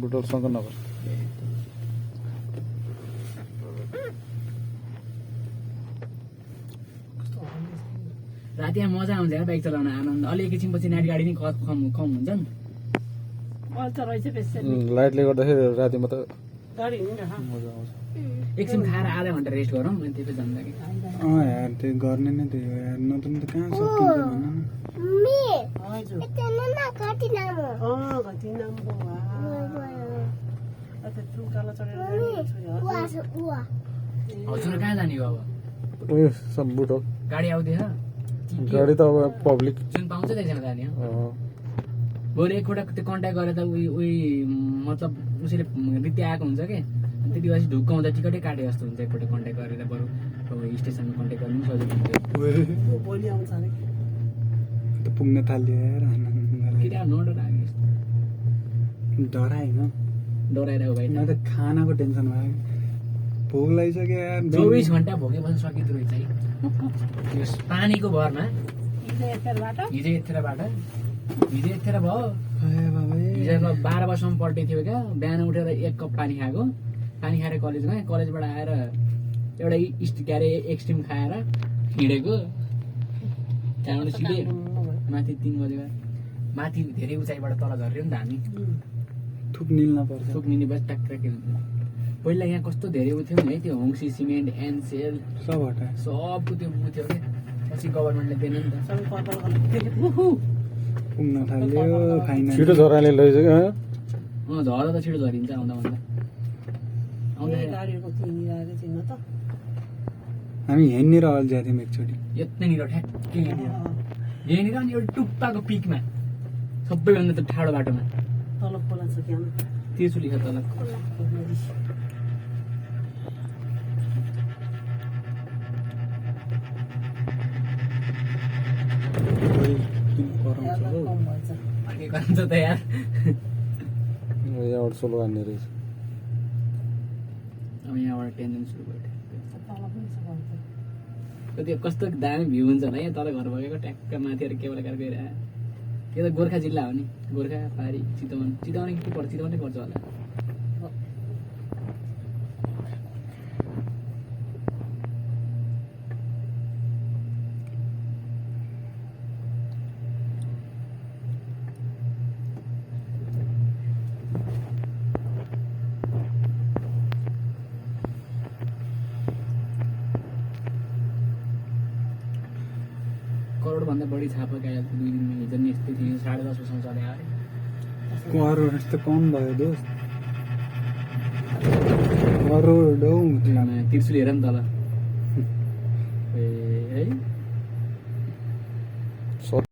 बुटलसँग नगर रातिमा मजा आउँछ यार बाइक चलाउन आनन्द अलि एकैछिनपछि नाइट गाडी नि कम हुन्छ नि लाइटले गर्दाखेरि रातिमा त मजा आउँछ एकछिन खाएर आधा घन्टा रेस्ट गरौँ अनि त्यसपछि जान्छ कि यार त्यो गर्ने नै त्यही हो यार नत्र त कहाँ सकिन्छ भन हजुर कहाँ जाने हो अब उयो सब बुटल गाडी आउँदैछ गाडी त अब पब्लिक जुन पाउँछ त्यसमा जाने हो भोलि एकपल्ट त्यो कन्ट्याक्ट गरेर त मतलब उसैले रित्या आएको हुन्छ कि त्यति बेला ढुक्क हुँदा टिकटै काटे जस्तो हुन्छ एकपल्ट कन्ट्याक्ट गरेर बरु अब स्टेसनमा कन्ट्याक्ट गर्नु पनि सजिलो हुन्छ त पुग्न थाल्यो यार किन नडर आयो डराएन डराइरहेको भाइ म त खानाको टेन्सन भयो भोक लागिसक्यो यार 24 घन्टा भोगेपछि सकिँदो रहेछ है यो पानीको भरमा हिजो यतिखेरबाट हिजो भयो हिजो 12 बजीसम्म पल्टे थियो क्या बिहान उठेर 1 कप पानी खाएको पानी खाएर कलेज गएँ कलेजबाट आएर एउटा के अरे एक्सट्रिम खाएर हिँडेको त्यहाँबाट सिधै माथि 3 बजे माथि धेरै उचाइबाट तल झऱ्यो नि त हामी थुक निल्न पर्छ थुक निने बस ट्याक्ट्याकै हुन्छ पहिला यहाँ कस्तो धेरै उ थियो नि है त्यो होङसी सिमेन्ट एनसेल सब हटायो सबको त्यो उ थियो कि पछि गभर्मेन्टले दिएन नि त पुग्न थाल्यो फाइनल छिटो झराले लैसक्यो झर त छिटो झरिन्छ आउँदा हामी हिँड्नेर अल्झ्या थियौँ एकचोटि यत्नैनिर ठ्याक्कै यहाँनिर अनि एउटा टुप्पाको पिकमा सबैभन्दा त्यो ठाडो बाटोमा तिर्सुली छ तल के गर्छ त यार यहाँबाट सोलो हान्ने रहेछ अब यहाँबाट टेन्सन सुरु भयो त्यो कस्तो दामी भ्यू हुन्छ होला यहाँ तल घर भएको ट्याक्क माथिबाट केवल गएर गइरह यो त गोर्खा जिल्ला हो नि गोर्खा पारी चितवन के पर्छ चितवनै पर्छ होला करोडभन्दा बढी छापा गएको 2 दिनमा हिजो नि यस्तै थियो 10:30 बजीसम्म चले आयो करोड त कम भयो दोस्त करोड तिर्सुली हेर नि तल ए